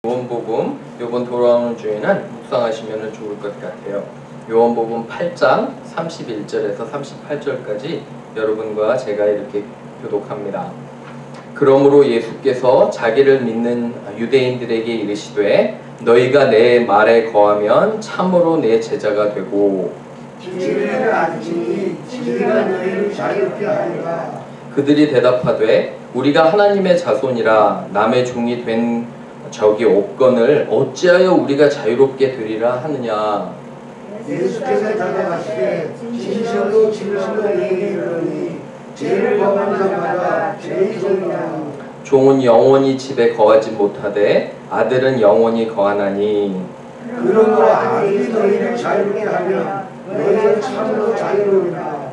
요한복음 요번 돌아오는 주에는 묵상하시면 좋을 것 같아요. 요한복음 8장 31절에서 38절까지 여러분과 제가 이렇게 교독합니다. 그러므로 예수께서 자기를 믿는 유대인들에게 이르시되 너희가 내 말에 거하면 참으로 내 제자가 되고 진리를 알지니 진리가 너희를 자유케 하리라. 그들이 대답하되 우리가 하나님의 자손이라 남의 종이 된 적이 없거늘 어찌하여 우리가 자유롭게 되리라 하느냐. 예수께서 대답하시되 진실로 진실로 너희에게 이르노니 죄를 범한 자마다 죄의 종이라. 종은 영원히 집에 거하지 못하되 아들은 영원히 거하나니 그러므로 아들이 너희를 자유롭게 하면 너희는 참으로 자유로우리라.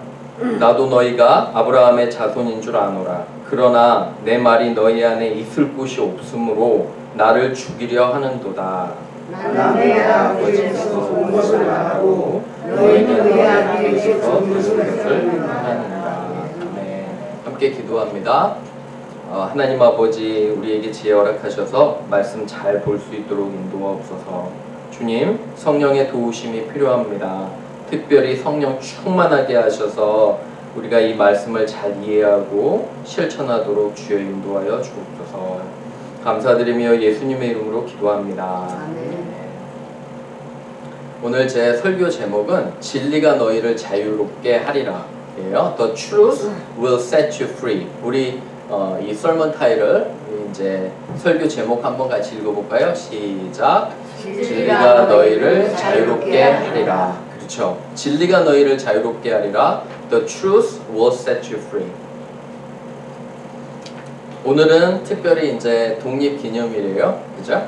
나도 너희가 아브라함의 자손인 줄 아노라. 그러나 내 말이 너희 안에 있을 곳이 없으므로 나를 죽이려 하는도다. 나는 내 아버지에서 온 것을 말하고 너희는 내 아버지에서 온 것을 하느니라. 네, 함께 기도합니다. 하나님 아버지, 우리에게 지혜 허락하셔서 말씀 잘 볼 수 있도록 인도하옵소서. 주님, 성령의 도우심이 필요합니다. 특별히 성령 충만하게 하셔서 우리가 이 말씀을 잘 이해하고 실천하도록 주여 인도하여 주옵소서. 감사드리며 예수님의 이름으로 기도합니다. 오늘 제 설교 제목은 진리가 너희를 자유롭게 하리라 예요. The truth will set you free. 우리 이 설문 타일을 이제 설교 제목 한번 같이 읽어볼까요? 시작. 진리가 너희를 자유롭게 하리라. 그렇죠. 진리가 너희를 자유롭게 하리라. The truth will set you free. 오늘은 특별히 이제 독립기념일이에요. 그죠?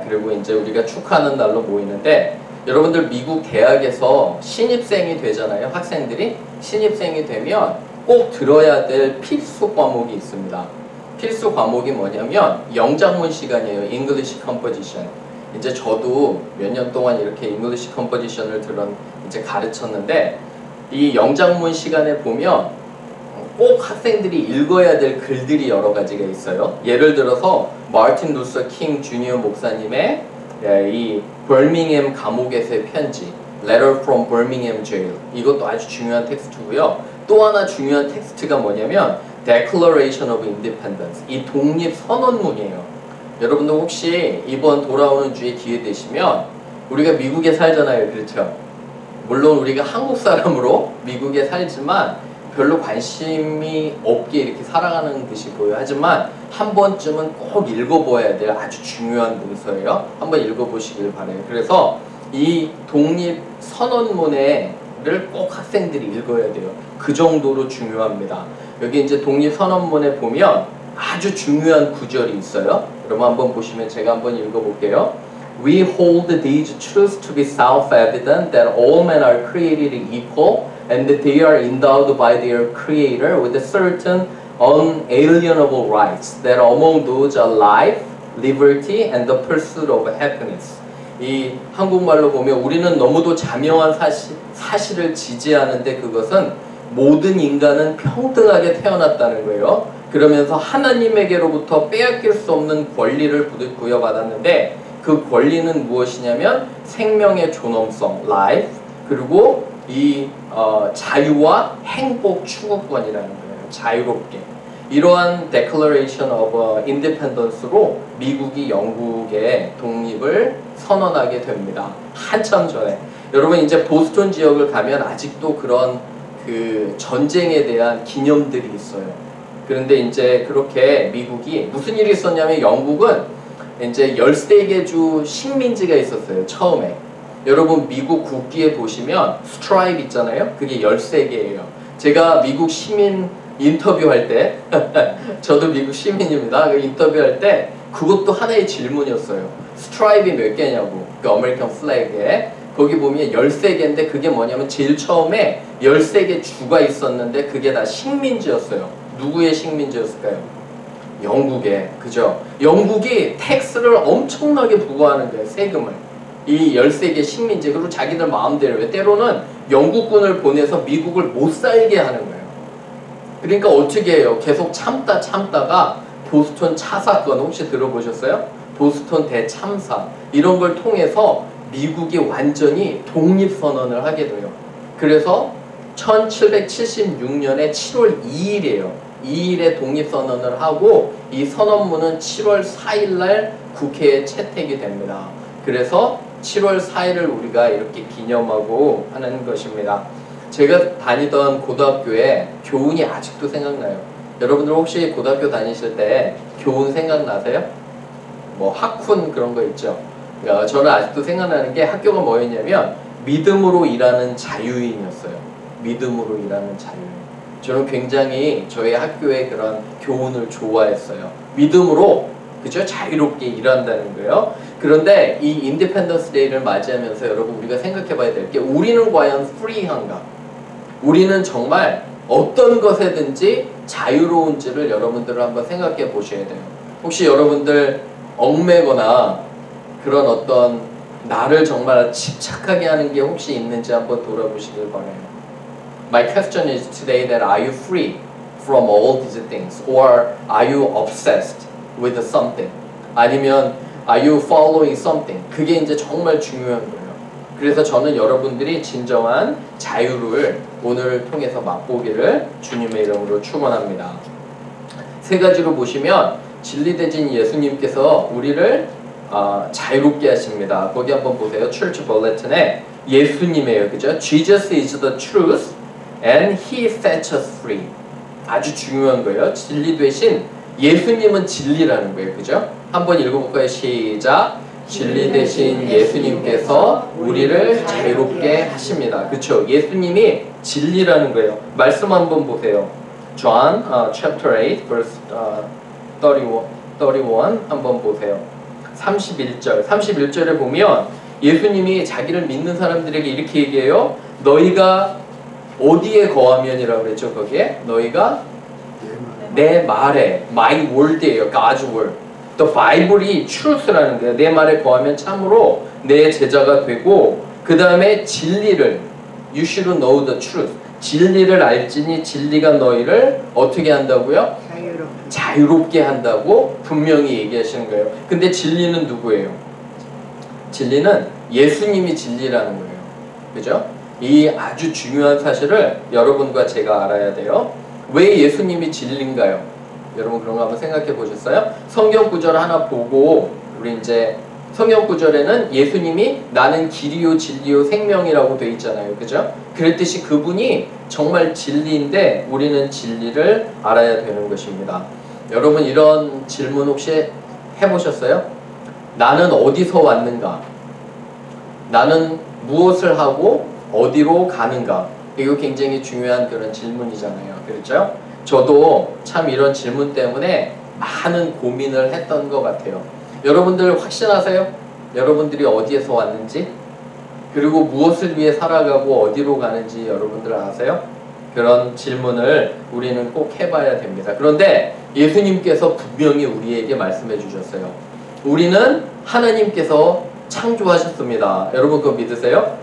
그리고 이제 우리가 축하하는 날로 모이는데, 여러분들 미국 대학에서 신입생이 되잖아요. 학생들이 신입생이 되면 꼭 들어야 될 필수 과목이 있습니다. 필수 과목이 뭐냐면 영작문 시간이에요. English Composition. 이제 저도 몇 년 동안 이렇게 English Composition을 이제 가르쳤는데, 이 영작문 시간에 보면 꼭 학생들이 읽어야 될 글들이 여러 가지가 있어요. 예를 들어서 마틴 루서 킹 주니어 목사님의 이 버밍엄 감옥에서의 편지, Letter from Birmingham Jail. 이것도 아주 중요한 텍스트고요. 또 하나 중요한 텍스트가 뭐냐면 Declaration of Independence. 이 독립 선언문이에요. 여러분들 혹시 이번 돌아오는 주에 기회 되시면, 우리가 미국에 살잖아요. 그렇죠? 물론 우리가 한국 사람으로 미국에 살지만 별로 관심이 없게 이렇게 살아가는 듯이 보여요. 하지만 한 번쯤은 꼭 읽어봐야 될 아주 중요한 문서예요. 한번 읽어보시길 바라요. 그래서 이 독립 선언문을 꼭 학생들이 읽어야 돼요. 그 정도로 중요합니다. 여기 이제 독립 선언문에 보면 아주 중요한 구절이 있어요. 여러분 한번 보시면 제가 한번 읽어볼게요. We hold these truths to be self-evident that all men are created equal and that they are endowed by their Creator with certain unalienable rights, that among those are life, liberty, and the pursuit of happiness. 이 한국말로 보면 우리는 너무도 자명한 사실을 지지하는데, 그것은 모든 인간은 평등하게 태어났다는 거예요. 그러면서 하나님에게로부터 빼앗길 수 없는 권리를 부여받았는데, 그 권리는 무엇이냐면 생명의 존엄성, life, 그리고 이 자유와 행복 추구권이라는 거예요. 자유롭게. 이러한 Declaration of Independence로 미국이 영국의 독립을 선언하게 됩니다. 한참 전에. 여러분 이제 보스턴 지역을 가면 아직도 그런 그 전쟁에 대한 기념들이 있어요. 그런데 이제 그렇게 미국이 무슨 일이 있었냐면, 영국은 이제 13개 주 식민지가 있었어요. 처음에. 여러분 미국 국기에 보시면 스트라이프 있잖아요. 그게 13개예요. 제가 미국 시민 인터뷰할 때 저도 미국 시민입니다. 인터뷰할 때 그것도 하나의 질문이었어요. 스트라이프 몇 개냐고. 그 아메리칸 플래그에 거기 보면 13개인데 그게 뭐냐면 제일 처음에 13개 주가 있었는데 그게 다 식민지였어요. 누구의 식민지였을까요? 영국의. 그죠? 영국이 텍스를 엄청나게 부과하는 거예요. 세금을. 이 13개 식민지, 그리고 자기들 마음대로, 때로는 영국군을 보내서 미국을 못 살게 하는 거예요. 그러니까 어떻게 해요? 계속 참다가 보스턴 차 사건 혹시 들어보셨어요? 보스턴 대참사 이런 걸 통해서 미국이 완전히 독립선언을 하게 돼요. 그래서 1776년에 7월 2일이에요. 2일에 독립선언을 하고 이 선언문은 7월 4일날 국회에 채택이 됩니다. 그래서 7월 4일을 우리가 이렇게 기념하고 하는 것입니다. 제가 다니던 고등학교에 교훈이 아직도 생각나요. 여러분들 혹시 고등학교 다니실 때 교훈 생각나세요? 뭐 학훈 그런 거 있죠. 저는 아직도 생각나는 게 학교가 뭐였냐면 믿음으로 일하는 자유인이었어요. 믿음으로 일하는 자유인. 저는 굉장히 저희 학교의 그런 교훈을 좋아했어요. 믿음으로 그죠? 자유롭게 일한다는 거예요. 그런데 이 인디펜던스 데이를 맞이하면서 여러분 우리가 생각해 봐야 될 게 우리는 과연 프리한가? 우리는 정말 어떤 것에든지 자유로운지를 여러분들은 한번 생각해 보셔야 돼요. 혹시 여러분들 얽매거나 그런 어떤 나를 정말 집착하게 하는 게 혹시 있는지 한번 돌아보시길 바라요. My question is today that are you free from all these things? Or are you obsessed with something? 아니면 are you following something? 그게 이제 정말 중요한 거예요. 그래서 저는 여러분들이 진정한 자유를 오늘 통해서 맛보기를 주님의 이름으로 축원합니다. 세 가지로 보시면 진리대진 예수님께서 우리를 자유롭게 하십니다. 거기 한번 보세요. Church Bulletin에 예수님이에요. 그죠? Jesus is the truth and He sets us free. 아주 중요한 거예요. 진리 대신 예수님은 진리라는 거예요. 그죠? 한번 읽어볼까요? 시작. 진리 대신 예수님께서 우리를 자유롭게 하십니다. 그렇죠? 예수님이 진리라는 거예요. 말씀 한번 보세요. John chapter 8 verse 31 한번 보세요. 31절에 보면 예수님이 자기를 믿는 사람들에게 이렇게 얘기해요. 너희가 어디에 거하면이라고 그랬죠? 거기에 너희가 내 말에 my word예요. God's word. The Bible이 truth라는 거예요. 내 말에 거하면 참으로 내 제자가 되고 그 다음에 진리를 You should know the truth. 진리를 알지니 진리가 너희를 어떻게 한다고요? 자유롭게 한다고 분명히 얘기하시는 거예요. 근데 진리는 누구예요? 진리는 예수님이 진리라는 거예요. 그죠? 이 아주 중요한 사실을 여러분과 제가 알아야 돼요. 왜 예수님이 진리인가요? 여러분 그런 거 한번 생각해 보셨어요? 성경 구절 하나 보고 우리 이제 성경 구절에는 예수님이 나는 길이요 진리요 생명이라고 되어 있잖아요. 그죠? 그랬듯이 그분이 정말 진리인데 우리는 진리를 알아야 되는 것입니다. 여러분 이런 질문 혹시 해보셨어요? 나는 어디서 왔는가? 나는 무엇을 하고 어디로 가는가? 이거 굉장히 중요한 그런 질문이잖아요. 그렇죠? 저도 참 이런 질문 때문에 많은 고민을 했던 것 같아요. 여러분들 확신하세요? 여러분들이 어디에서 왔는지? 그리고 무엇을 위해 살아가고 어디로 가는지 여러분들 아세요? 그런 질문을 우리는 꼭 해봐야 됩니다. 그런데 예수님께서 분명히 우리에게 말씀해 주셨어요. 우리는 하나님께서 창조하셨습니다. 여러분 그거 믿으세요?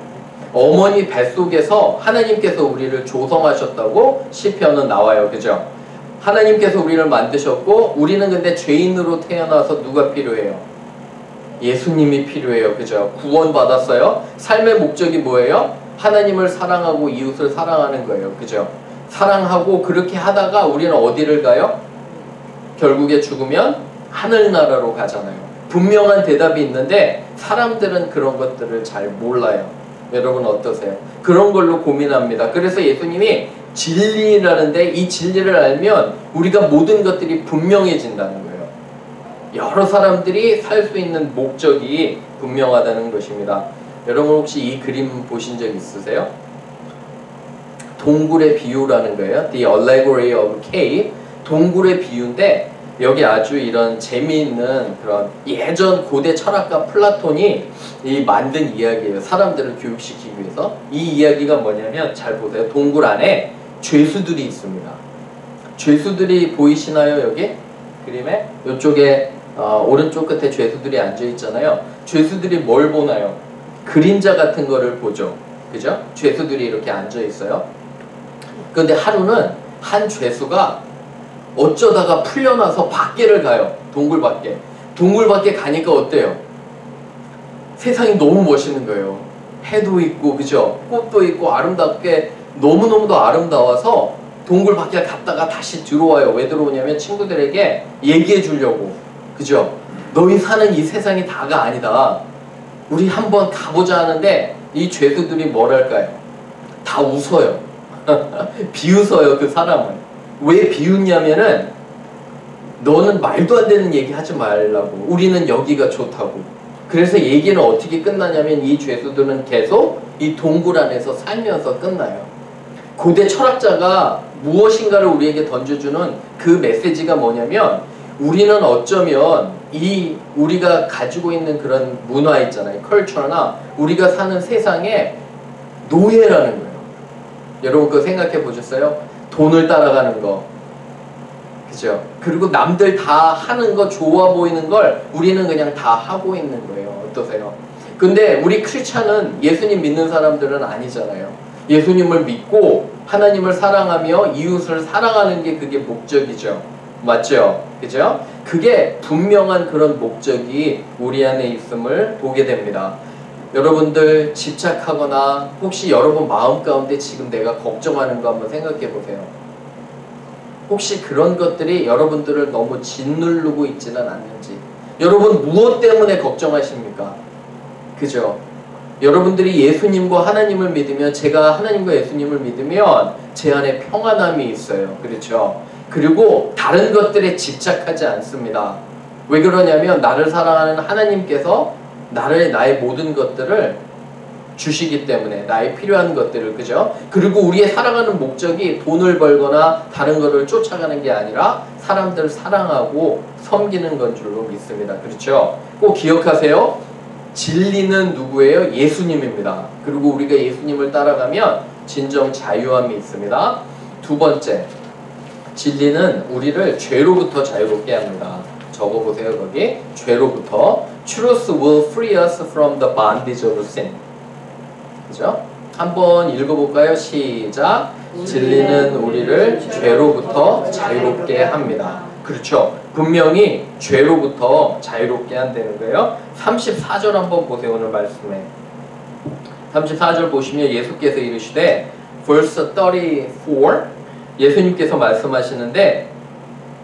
어머니 뱃속에서 하나님께서 우리를 조성하셨다고 시편은 나와요. 그죠? 하나님께서 우리를 만드셨고 우리는 근데 죄인으로 태어나서 누가 필요해요? 예수님이 필요해요. 그죠? 구원 받았어요. 삶의 목적이 뭐예요? 하나님을 사랑하고 이웃을 사랑하는 거예요. 그죠? 사랑하고 그렇게 하다가 우리는 어디를 가요? 결국에 죽으면 하늘나라로 가잖아요. 분명한 대답이 있는데 사람들은 그런 것들을 잘 몰라요. 여러분 어떠세요? 그런 걸로 고민합니다. 그래서 예수님이 진리라는데 이 진리를 알면 우리가 모든 것들이 분명해진다는 거예요. 여러 사람들이 살 수 있는 목적이 분명하다는 것입니다. 여러분 혹시 이 그림 보신 적 있으세요? 동굴의 비유라는 거예요. The Allegory of Cave. 동굴의 비유인데 여기 아주 이런 재미있는 그런 예전 고대 철학가 플라톤이 만든 이야기예요. 사람들을 교육시키기 위해서. 이 이야기가 뭐냐면 잘 보세요. 동굴 안에 죄수들이 있습니다. 죄수들이 보이시나요? 여기 그림에 이쪽에 오른쪽 끝에 죄수들이 앉아 있잖아요. 죄수들이 뭘 보나요? 그림자 같은 거를 보죠. 그죠? 죄수들이 이렇게 앉아 있어요. 그런데 하루는 한 죄수가 어쩌다가 풀려나서 밖에를 가요. 동굴 밖에. 동굴 밖에 가니까 어때요? 세상이 너무 멋있는 거예요. 해도 있고, 그죠? 꽃도 있고, 아름답게, 너무너무도 아름다워서 동굴 밖에 갔다가 다시 들어와요. 왜 들어오냐면 친구들에게 얘기해 주려고. 그죠? 너희 사는 이 세상이 다가 아니다. 우리 한번 가보자 하는데 이 죄수들이 뭐랄까요? 다 웃어요. 비웃어요, 그 사람을. 왜 비웃냐면은 너는 말도 안 되는 얘기 하지 말라고. 우리는 여기가 좋다고. 그래서 얘기는 어떻게 끝나냐면 이 죄수들은 계속 이 동굴 안에서 살면서 끝나요. 고대 철학자가 무엇인가를 우리에게 던져주는 그 메시지가 뭐냐면 우리는 어쩌면 이 우리가 가지고 있는 그런 문화 있잖아요. 컬처나 우리가 사는 세상에 노예라는 거예요. 여러분 그거 생각해 보셨어요? 돈을 따라가는 거. 그죠? 그리고 남들 다 하는 거 좋아 보이는 걸 우리는 그냥 다 하고 있는 거예요. 어떠세요? 근데 우리 크리스찬은 예수님 믿는 사람들은 아니잖아요. 예수님을 믿고 하나님을 사랑하며 이웃을 사랑하는 게 그게 목적이죠. 맞죠? 그죠? 그게 분명한 그런 목적이 우리 안에 있음을 보게 됩니다. 여러분들 집착하거나 혹시 여러분 마음 가운데 지금 내가 걱정하는 거 한번 생각해 보세요. 혹시 그런 것들이 여러분들을 너무 짓누르고 있지는 않는지. 여러분 무엇 때문에 걱정하십니까? 그죠? 여러분들이 예수님과 하나님을 믿으면, 제가 하나님과 예수님을 믿으면 제 안에 평안함이 있어요. 그렇죠? 그리고 다른 것들에 집착하지 않습니다. 왜 그러냐면 나를 사랑하는 하나님께서 나의 모든 것들을 주시기 때문에, 나의 필요한 것들을. 그죠? 그리고 우리의 살아가는 목적이 돈을 벌거나 다른 것을 쫓아가는 게 아니라 사람들을 사랑하고 섬기는 건 줄로 믿습니다. 그렇죠? 꼭 기억하세요. 진리는 누구예요? 예수님입니다. 그리고 우리가 예수님을 따라가면 진정 자유함이 있습니다. 두 번째, 진리는 우리를 죄로부터 자유롭게 합니다. 적어보세요. 거기 죄로부터. Truth will free us from the bondage of sin. 그죠? 한번 읽어볼까요? 시작. 진리는 우리를 죄로부터 자유롭게 합니다. 그렇죠? 분명히 죄로부터 자유롭게 한다는 거예요. 34절 한번 보세요. 오늘 말씀에 34절 보시면 예수께서 이르시되, verse 34, 예수님께서 말씀하시는데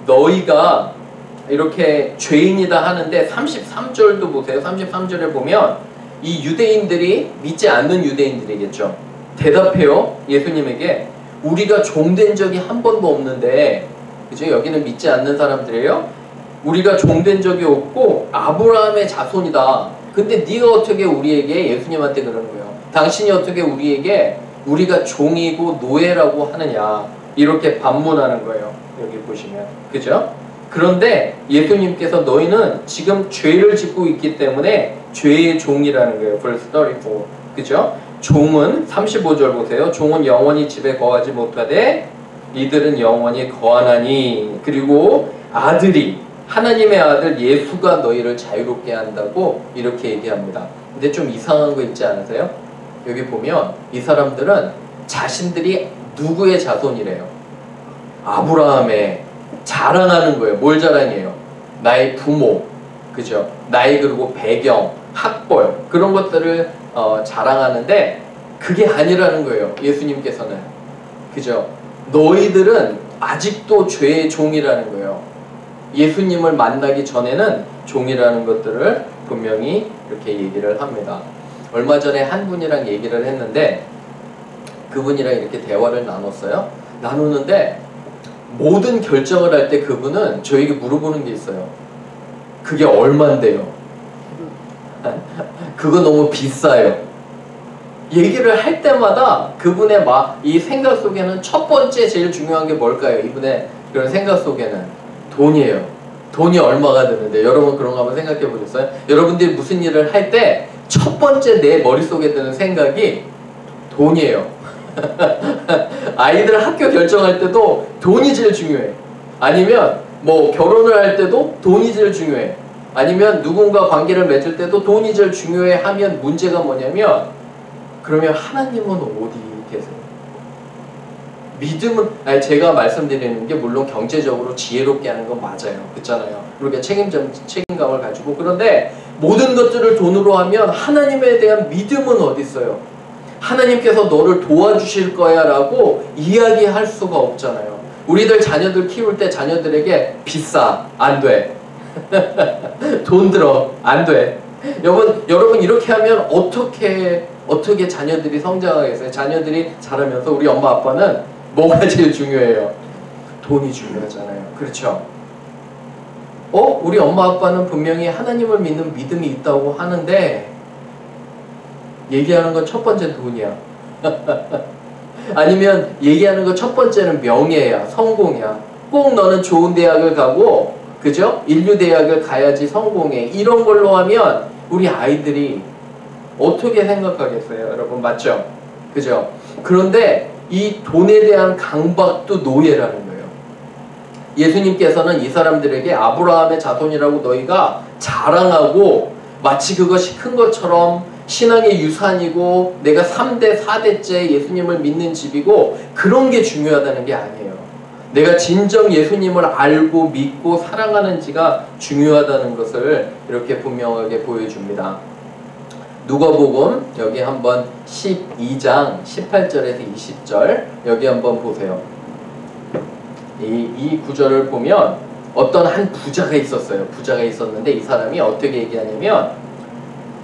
너희가 이렇게 죄인이다 하는데 33절도 보세요. 33절에 보면 이 유대인들이, 믿지 않는 유대인들이겠죠, 대답해요. 예수님에게 우리가 종된 적이 한 번도 없는데, 그죠? 여기는 믿지 않는 사람들이에요. 우리가 종된 적이 없고 아브라함의 자손이다. 근데 네가 어떻게 우리에게, 예수님한테 그러는 거예요, 당신이 어떻게 우리에게 우리가 종이고 노예라고 하느냐, 이렇게 반문하는 거예요. 여기 보시면. 그죠? 그런데 예수님께서 너희는 지금 죄를 짓고 있기 때문에 죄의 종이라는 거예요. verse 34. 그죠? 종은 35절 보세요. 종은 영원히 집에 거하지 못하되 이들은 영원히 거하나니. 그리고 아들이, 하나님의 아들 예수가 너희를 자유롭게 한다고 이렇게 얘기합니다. 근데 좀 이상한 거 있지 않으세요? 여기 보면 이 사람들은 자신들이 누구의 자손이래요? 아브라함의. 자랑하는 거예요. 뭘 자랑해요? 나의 부모, 그죠? 나의 그리고 배경, 학벌, 그런 것들을 자랑하는데 그게 아니라는 거예요. 예수님께서는. 그죠? 너희들은 아직도 죄의 종이라는 거예요. 예수님을 만나기 전에는 종이라는 것들을 분명히 이렇게 얘기를 합니다. 얼마 전에 한 분이랑 얘기를 했는데 그분이랑 이렇게 대화를 나누는데 모든 결정을 할 때 그분은 저에게 물어보는 게 있어요. 그게 얼만데요? 그거 너무 비싸요. 얘기를 할 때마다 그분의 이 생각 속에는 첫 번째 제일 중요한 게 뭘까요? 이분의 그런 생각 속에는 돈이에요. 돈이 얼마가 드는데. 여러분 그런 거 한번 생각해 보셨어요? 여러분들이 무슨 일을 할 때 첫 번째 내 머릿속에 드는 생각이 돈이에요. 아이들 학교 결정할 때도 돈이 제일 중요해. 아니면 뭐 결혼을 할 때도 돈이 제일 중요해. 아니면 누군가 관계를 맺을 때도 돈이 제일 중요해 하면 문제가 뭐냐면, 그러면 하나님은 어디 계세요? 믿음은, 아니 제가 말씀드리는 게 물론 경제적으로 지혜롭게 하는 건 맞아요. 그렇잖아요. 우리가 책임감을 가지고. 그런데 모든 것들을 돈으로 하면 하나님에 대한 믿음은 어디 있어요? 하나님께서 너를 도와주실 거야 라고 이야기할 수가 없잖아요. 우리들 자녀들 키울 때 자녀들에게 비싸, 안 돼. 돈 들어, 안 돼. 여러분 이렇게 하면 어떻게 자녀들이 성장하겠어요? 자녀들이 자라면서 우리 엄마 아빠는 뭐가 제일 중요해요? 돈이 중요하잖아요. 그렇죠? 우리 엄마 아빠는 분명히 하나님을 믿는 믿음이 있다고 하는데 얘기하는 건 첫 번째 돈이야. 아니면 얘기하는 건 첫 번째는 명예야, 성공이야. 꼭 너는 좋은 대학을 가고, 그죠? 인류대학을 가야지 성공해. 이런 걸로 하면 우리 아이들이 어떻게 생각하겠어요? 여러분 맞죠? 그죠? 그런데 이 돈에 대한 강박도 노예라는 거예요. 예수님께서는 이 사람들에게 아브라함의 자손이라고 너희가 자랑하고 마치 그것이 큰 것처럼 신앙의 유산이고 내가 3대 4대째 예수님을 믿는 집이고 그런 게 중요하다는 게 아니에요. 내가 진정 예수님을 알고 믿고 사랑하는지가 중요하다는 것을 이렇게 분명하게 보여줍니다. 누가복음 여기 한번 12장 18절에서 20절 여기 한번 보세요. 이 구절을 보면 어떤 한 부자가 있었어요. 부자가 있었는데 이 사람이 어떻게 얘기하냐면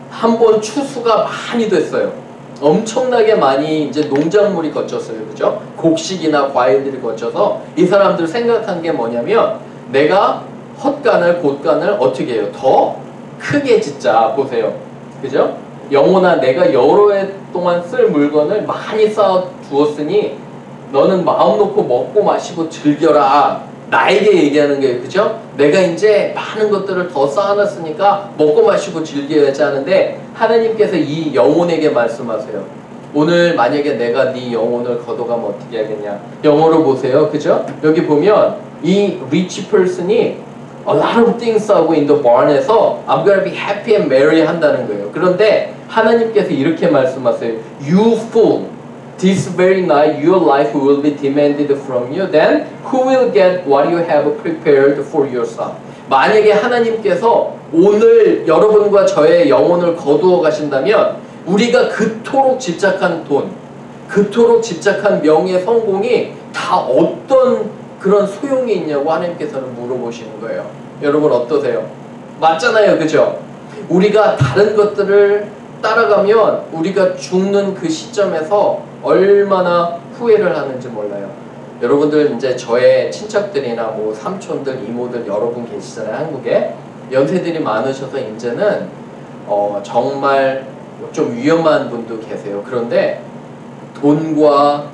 한 번 추수가 많이 됐어요. 엄청나게 많이 이제 농작물이 거쳤어요. 그죠? 곡식이나 과일들이 거쳐서 이 사람들 생각한 게 뭐냐면 내가 헛간을 곳간을 어떻게 해요? 더 크게 짓자. 보세요. 그죠? 영혼아 내가 여러 해 동안 쓸 물건을 많이 쌓아 두었으니 너는 마음 놓고 먹고 마시고 즐겨라. 나에게 얘기하는 거예요. 그죠? 내가 이제 많은 것들을 더 쌓아놨으니까 먹고 마시고 즐겨야지 하는데 하나님께서 이 영혼에게 말씀하세요. 오늘 만약에 내가 네 영혼을 걷어가면 어떻게 하겠냐. 영어로 보세요. 그죠? 여기 보면 이 rich person이 a lot of things 하고 in the barn에서 I'm gonna be happy and merry 한다는 거예요. 그런데 하나님께서 이렇게 말씀하세요. You fool. This very night your life will be demanded from you. Then who will get what you have prepared for yourself? 만약에 하나님께서 오늘 여러분과 저의 영혼을 거두어 가신다면 우리가 그토록 집착한 돈, 그토록 집착한 명예, 성공이 다 어떤 그런 소용이 있냐고 하나님께서는 물어보시는 거예요. 여러분 어떠세요? 맞잖아요. 그죠? 우리가 다른 것들을 따라가면 우리가 죽는 그 시점에서 얼마나 후회를 하는지 몰라요. 여러분들 이제 저의 친척들이나 뭐 삼촌들, 이모들 여러분 계시잖아요. 한국에 연세들이 많으셔서 이제는 정말 좀 위험한 분도 계세요. 그런데 돈과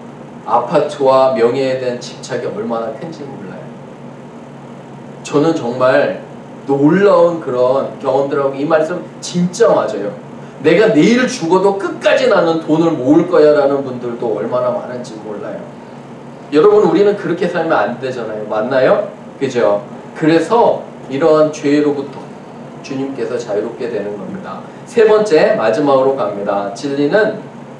아파트와 명예에 대한 집착이 얼마나 큰지 몰라요. 저는 정말 놀라운 그런 경험들하고 이 말씀 진짜 맞아요. 내가 내일 죽어도 끝까지 나는 돈을 모을 거야 라는 분들도 얼마나 많은지 몰라요. 여러분 우리는 그렇게 살면 안 되잖아요. 맞나요? 그죠? 그래서 이러한 죄로부터 주님께서 자유롭게 되는 겁니다. 세 번째 마지막으로 갑니다. 진리는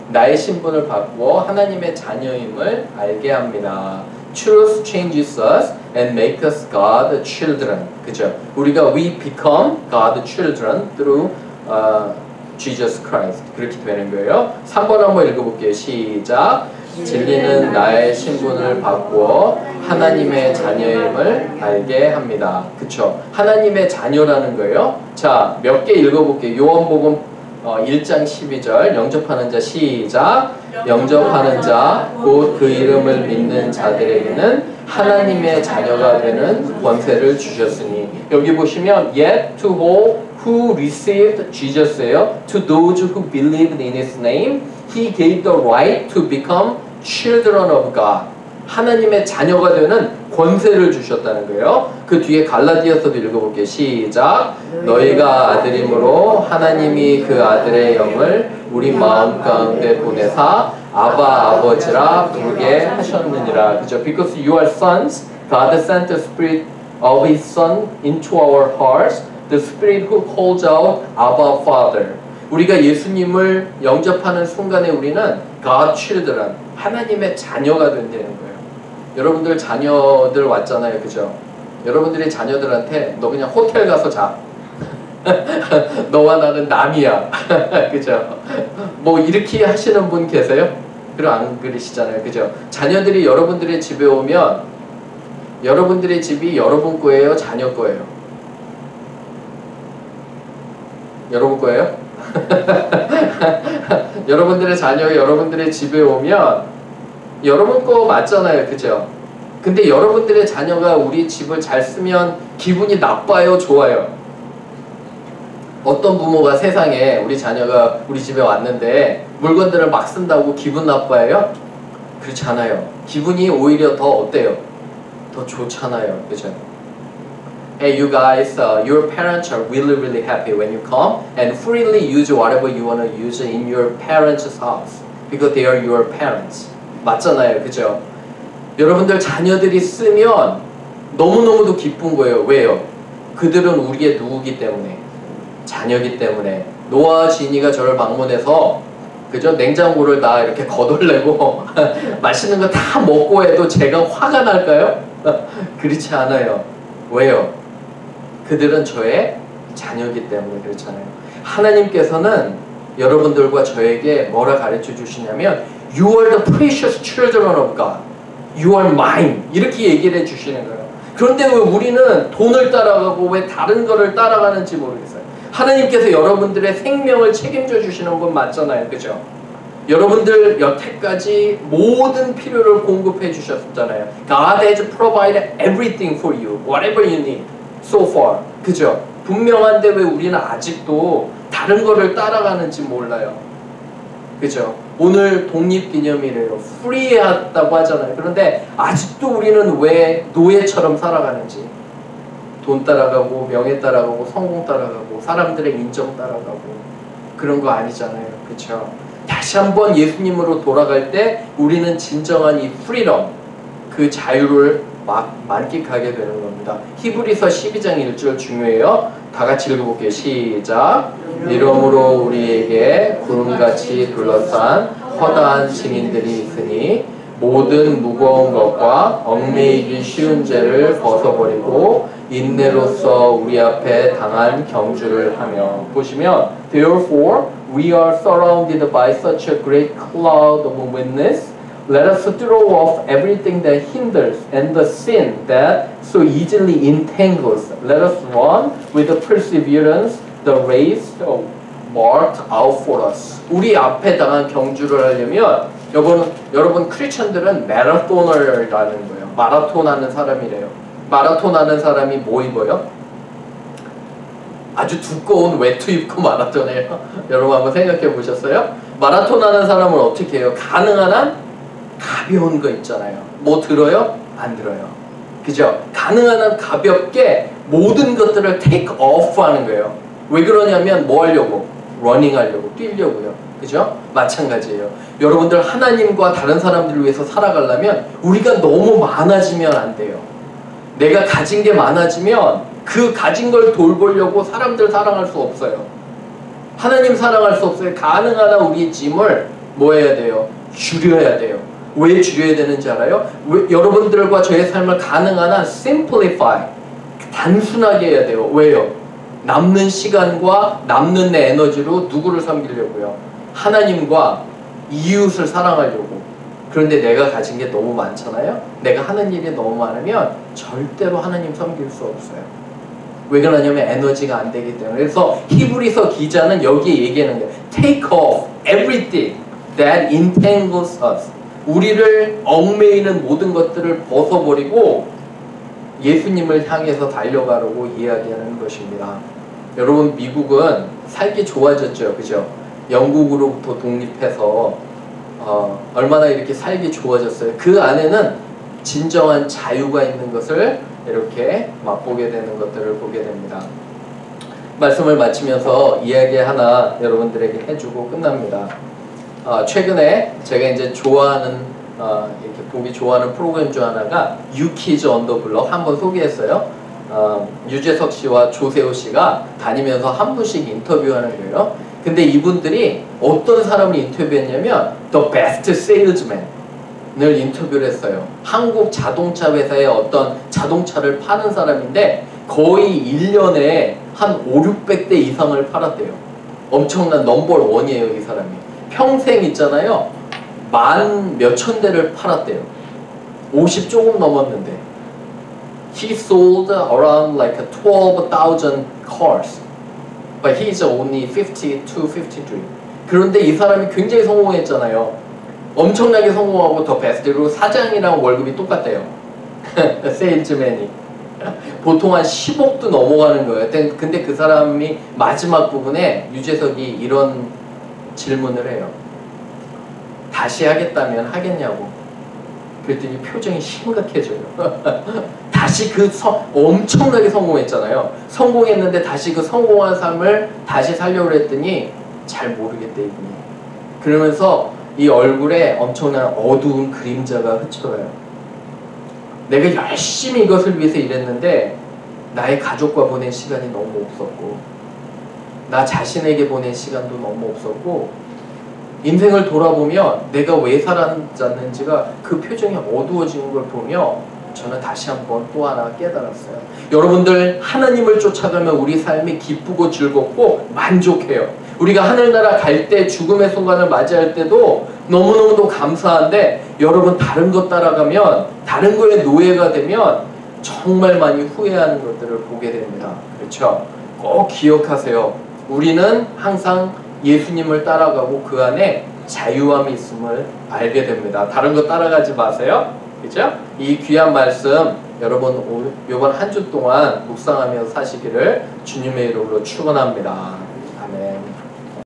나의 신분을 바꾸어 하나님의 자녀임을 알게 합니다. Truth changes us and make us God's children. 그죠? 우리가 we become God's children through Jesus Christ. 그렇게 되는 거예요. 3번 한번 읽어볼게요. 시작. 진리는 나의 신분을 바꾸어 하나님의 자녀임을 알게 합니다. 그쵸? 하나님의 자녀라는 거예요. 자, 몇 개 읽어볼게요. 요한복음 1장 12절 영접하는 자 시작. 영접하는 자 곧 그 이름을 믿는 자들에게는 하나님의 자녀가 되는 권세를 주셨으니 여기 보시면 yet to all who received Jesus예요. To those who believed in His name, He gave the right to become children of God. 하나님의 자녀가 되는 권세를 주셨다는 거예요. 그 뒤에 갈라디아서도 읽어볼게요. 시작. 너희가 아들임으로 하나님이 그 아들의 영을 우리 마음 가운데 보내사 아바 아버지라 부르게 하셨느니라. 그죠? Because you are sons, God sent the Spirit of His Son into our hearts. The Spirit who calls out, Abba Father. 우리가 예수님을 영접하는 순간에 우리는 God children, 하나님의 자녀가 된다는 거예요. 여러분들 자녀들 왔잖아요, 그죠? 여러분들이 자녀들한테 너 그냥 호텔 가서 자. 너와 나는 남이야. 그죠? 뭐 이렇게 하시는 분 계세요? 그럼 안 그러시잖아요, 그죠? 자녀들이 여러분들의 집에 오면 여러분들의 집이 여러분 거예요, 자녀 거예요? 여러분 거예요? 여러분들의 자녀가 여러분들의 집에 오면 여러분 거 맞잖아요, 그죠? 근데 여러분들의 자녀가 우리 집을 잘 쓰면 기분이 나빠요, 좋아요? 어떤 부모가 세상에 우리 자녀가 우리 집에 왔는데 물건들을 막 쓴다고 기분 나빠요? 그렇지 않아요. 기분이 오히려 더 어때요? 더 좋잖아요, 그죠? Hey, you guys, your parents are really, really happy when you come and freely use whatever you want to use in your parents' house because they are your parents. 맞잖아요, 그죠? 여러분들 자녀들이 쓰면 너무너무도 기쁜 거예요. 왜요? 그들은 우리의 누구기 때문에, 자녀기 때문에. 노아와 지니가 저를 방문해서 그죠? 냉장고를 다 이렇게 거덜내고 맛있는 거 다 먹고 해도 제가 화가 날까요? 그렇지 않아요. 왜요? 그들은 저의 자녀이기 때문에 그렇잖아요. 하나님께서는 여러분들과 저에게 뭐라 가르쳐 주시냐면 You are the precious children of God. You are mine. 이렇게 얘기를 해 주시는 거예요. 그런데 왜 우리는 돈을 따라가고 왜 다른 거를 따라가는지 모르겠어요. 하나님께서 여러분들의 생명을 책임져 주시는 분 맞잖아요, 그죠? 여러분들 여태까지 모든 필요를 공급해 주셨잖아요. God has provided everything for you, whatever you need so far. 그죠? 분명한데 왜 우리는 아직도 다른 거를 따라가는지 몰라요. 그죠? 오늘 독립기념일이에요. 프리하다고 하잖아요. 그런데 아직도 우리는 왜 노예처럼 살아가는지. 돈 따라가고 명예 따라가고 성공 따라가고 사람들의 인정 따라가고 그런 거 아니잖아요. 그렇죠? 다시 한번 예수님으로 돌아갈 때 우리는 진정한 이 프리덤, 그 자유를 만끽하게 되는 겁니다. 히브리서 12장 1절 중요해요. 다 같이 읽어볼게요. 시작. 이러므로 우리에게 구름같이 둘러싼 허다한 증인들이 있으니 모든 무거운 것과 얽매이기 쉬운 죄를 벗어버리고 인내로서 우리 앞에 당한 경주를 하며. 보시면 Therefore we are surrounded by such a great cloud of witness. Let us throw off everything that hinders and the sin that so easily entangles. Let us run with perseverance the race marked out for us. 우리 앞에 당한 경주를 하려면 여러분 크리스천들은 마라토너라는 거예요. 마라톤 하는 사람이래요. 마라톤 하는 사람이 뭐 입어요? 아주 두꺼운 외투 입고 마라톤해요. 여러분 한번 생각해 보셨어요? 마라톤 하는 사람은 어떻게 해요? 가능한 한 가벼운 거 있잖아요. 뭐 들어요? 안 들어요. 그죠? 가능한 한 가볍게 모든 것들을 take off 하는 거예요. 왜 그러냐면 뭐 하려고? 러닝 하려고, 뛰려고요. 그죠? 마찬가지예요. 여러분들 하나님과 다른 사람들을 위해서 살아가려면 우리가 너무 많아지면 안 돼요. 내가 가진 게 많아지면 그 가진 걸 돌보려고 사람들 사랑할 수 없어요. 하나님 사랑할 수 없어요. 가능한 한 우리의 짐을 뭐 해야 돼요? 줄여야 돼요. 왜 줄여야 되는지 알아요? 여러분들과 저의 삶을 가능한 한 simplify, 단순하게 해야 돼요. 왜요? 남는 시간과 남는 내 에너지로 누구를 섬기려고요? 하나님과 이웃을 사랑하려고. 그런데 내가 가진 게 너무 많잖아요? 내가 하는 일이 너무 많으면 절대로 하나님 섬길 수 없어요. 왜 그러냐면 에너지가 안 되기 때문에. 그래서 히브리서 기자는 여기에 얘기하는 거예요. Take off everything that entangles us. 우리를 얽매이는 모든 것들을 벗어버리고 예수님을 향해서 달려가라고 이야기하는 것입니다. 여러분 미국은 살기 좋아졌죠, 그죠? 영국으로부터 독립해서 얼마나 이렇게 살기 좋아졌어요. 그 안에는 진정한 자유가 있는 것을 이렇게 맛보게 되는 것들을 보게 됩니다. 말씀을 마치면서 이야기 하나 여러분들에게 해주고 끝납니다. 최근에 제가 이제 좋아하는 이렇게 보기 좋아하는 프로그램 중 하나가 유키즈 언 더 블럭 한번 소개했어요. 유재석 씨와 조세호 씨가 다니면서 한 분씩 인터뷰하는 거예요. 근데 이분들이 어떤 사람을 인터뷰했냐면 The Best Salesman, 인터뷰를 했어요. 한국 자동차 회사의 어떤 자동차를 파는 사람인데 거의 1년에 한 5,600대 이상을 팔았대요. 엄청난 넘버원이에요, 이 사람이. 평생 있잖아요. 만 몇천 대를 팔았대요. 50 조금 넘었는데. He sold around like 12,000 cars. But he's only 52, 53. 그런데 이 사람이 굉장히 성공했잖아요. 엄청나게 성공하고 더 베스트. 그리고 사장이랑 월급이 똑같대요. 세일즈맨이. 보통 한 10억도 넘어가는 거예요. 근데 그 사람이 마지막 부분에 유재석이 이런 질문을 해요. 다시 하겠다면 하겠냐고. 그랬더니 표정이 심각해져요. 다시 엄청나게 성공했잖아요. 성공했는데 다시 그 성공한 삶을 다시 살려고 했더니 잘 모르겠대, 이분이. 그러면서 이 얼굴에 엄청난 어두운 그림자가 흐트러요. 내가 열심히 이것을 위해서 일했는데 나의 가족과 보낸 시간이 너무 없었고, 나 자신에게 보낸 시간도 너무 없었고, 인생을 돌아보면 내가 왜 살았는지가 그 표정이 어두워지는 걸 보며 저는 다시 한번 또 하나 깨달았어요. 여러분들, 하나님을 쫓아가면 우리 삶이 기쁘고 즐겁고 만족해요. 우리가 하늘나라 갈 때, 죽음의 순간을 맞이할 때도 너무너무도 감사한데, 여러분, 다른 것 따라가면, 다른 거에 노예가 되면 정말 많이 후회하는 것들을 보게 됩니다. 그렇죠? 꼭 기억하세요. 우리는 항상 예수님을 따라가고 그 안에 자유함이 있음을 알게 됩니다. 다른 거 따라가지 마세요. 그죠? 이 귀한 말씀 여러분 이번 한 주 동안 묵상하며 사시기를 주님의 이름으로 축원합니다.